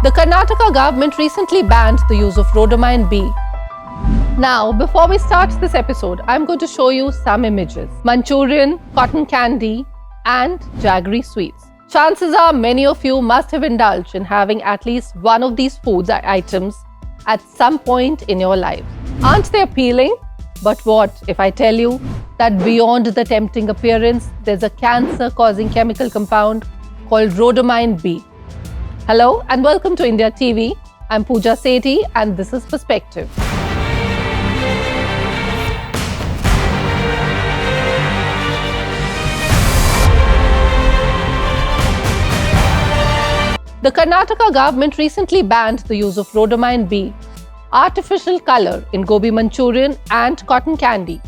The Karnataka government recently banned the use of Rhodamine B. Now, before we start this episode, I'm going to show you some images. Manchurian, cotton candy, and jaggery sweets. Chances are many of you must have indulged in having at least one of these food items at some point in your life. Aren't they appealing? But what if I tell you that beyond the tempting appearance, there's a cancer-causing chemical compound called Rhodamine B. Hello and welcome to IndiaTV. I'm Pooja Sethi and this is Perspective. The Karnataka government recently banned the use of Rhodamine B, artificial color in Gobi Manchurian and cotton candy,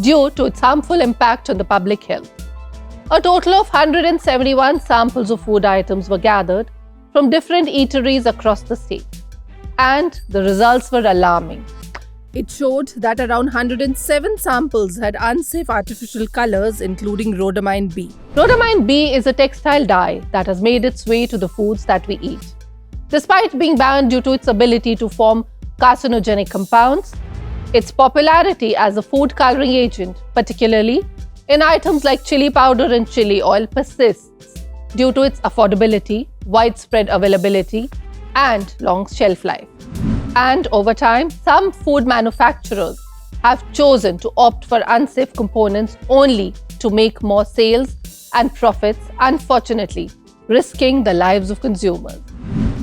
due to its harmful impact on the public health. A total of 171 samples of food items were gathered from different eateries across the state, and the results were alarming. It showed that around 107 samples had unsafe artificial colors, including Rhodamine B. Rhodamine B is a textile dye that has made its way to the foods that we eat. Despite being banned due to its ability to form carcinogenic compounds, its popularity as a food coloring agent, particularly in items like chili powder and chili oil, persists due to its affordability, widespread availability, and long shelf life. And over time, some food manufacturers have chosen to opt for unsafe components only to make more sales and profits, unfortunately, risking the lives of consumers.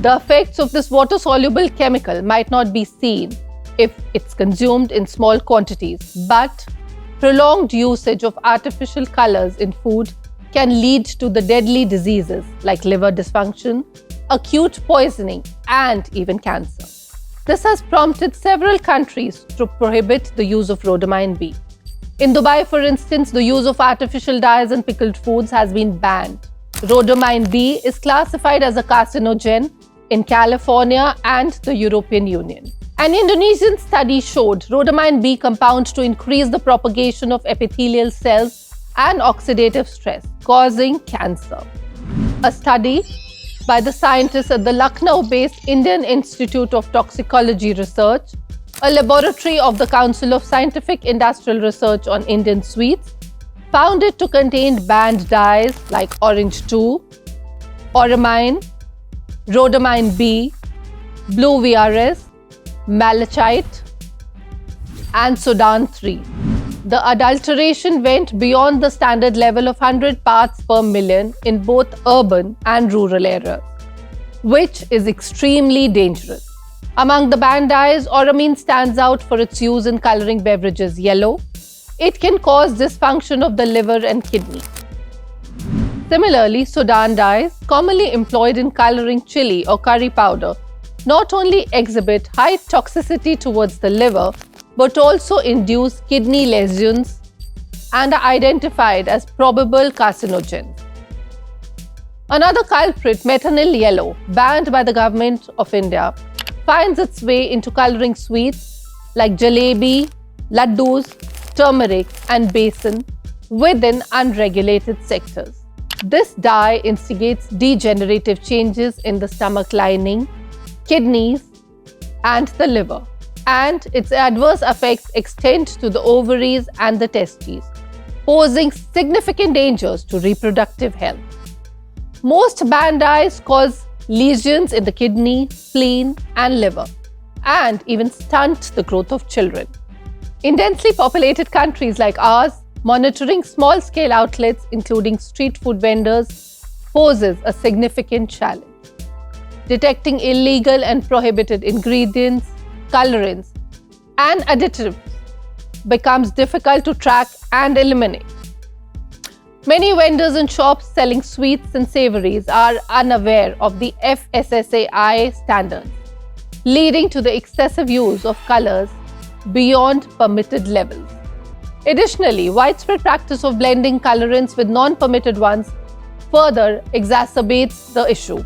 The effects of this water-soluble chemical might not be seen if it's consumed in small quantities, but prolonged usage of artificial colors in food can lead to the deadly diseases like liver dysfunction, acute poisoning, and even cancer. This has prompted several countries to prohibit the use of Rhodamine B. In Dubai, for instance, the use of artificial dyes in pickled foods has been banned. Rhodamine B is classified as a carcinogen in California and the European Union. An Indonesian study showed Rhodamine B compound to increase the propagation of epithelial cells and oxidative stress, causing cancer. A study by the scientists at the Lucknow-based Indian Institute of Toxicology Research, a laboratory of the Council of Scientific Industrial Research on Indian Sweets, found it to contain banned dyes like Orange 2, Auramine, Rhodamine B, Blue VRS, Malachite, and Sudan 3. The adulteration went beyond the standard level of 100 parts per million in both urban and rural areas, which is extremely dangerous. Among the banned dyes, Auramine stands out for its use in coloring beverages yellow. It can cause dysfunction of the liver and kidney. Similarly, Sudan dyes, commonly employed in coloring chili or curry powder, not only exhibit high toxicity towards the liver, but also induce kidney lesions and are identified as probable carcinogens. Another culprit, methanol yellow, banned by the government of India, finds its way into coloring sweets like jalebi, laddus, turmeric, and besan within unregulated sectors. This dye instigates degenerative changes in the stomach lining, kidneys, and the liver, and its adverse effects extend to the ovaries and the testes, posing significant dangers to reproductive health. Most banned dyes cause lesions in the kidney, spleen, and liver, and even stunt the growth of children. In densely populated countries like ours, monitoring small-scale outlets, including street food vendors, poses a significant challenge. Detecting illegal and prohibited ingredients, colorants, and additives becomes difficult to track and eliminate. Many vendors and shops selling sweets and savories are unaware of the FSSAI standards, leading to the excessive use of colors beyond permitted levels. Additionally, widespread practice of blending colorants with non-permitted ones further exacerbates the issue.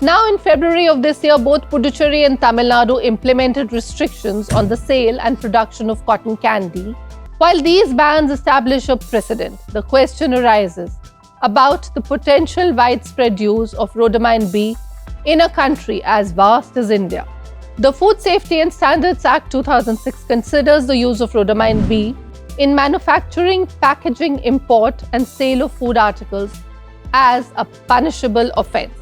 Now, in February of this year, both Puducherry and Tamil Nadu implemented restrictions on the sale and production of cotton candy. While these bans establish a precedent, the question arises about the potential widespread use of Rhodamine B in a country as vast as India. The Food Safety and Standards Act 2006 considers the use of Rhodamine B in manufacturing, packaging, import and sale of food articles as a punishable offence.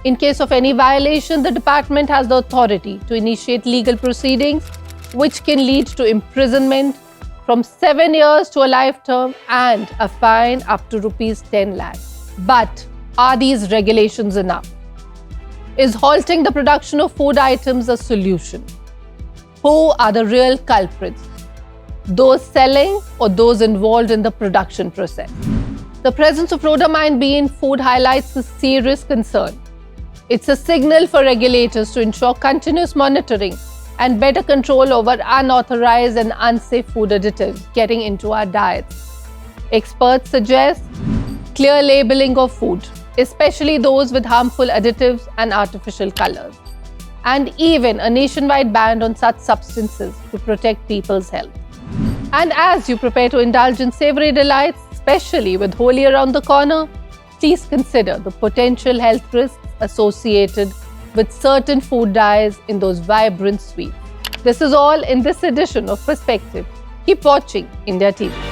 In case of any violation, the department has the authority to initiate legal proceedings which can lead to imprisonment from 7 years to a life term and a fine up to rupees 10 lakhs. But are these regulations enough? Is halting the production of food items a solution? Who are the real culprits? Those selling or those involved in the production process? The presence of Rhodamine B in food highlights a serious concern. It's a signal for regulators to ensure continuous monitoring and better control over unauthorized and unsafe food additives getting into our diets. Experts suggest clear labeling of food, especially those with harmful additives and artificial colors, and even a nationwide ban on such substances to protect people's health. And as you prepare to indulge in savory delights, especially with Holi around the corner, please consider the potential health risks associated with certain food dyes in those vibrant sweets. This is all in this edition of Perspective. Keep watching India TV.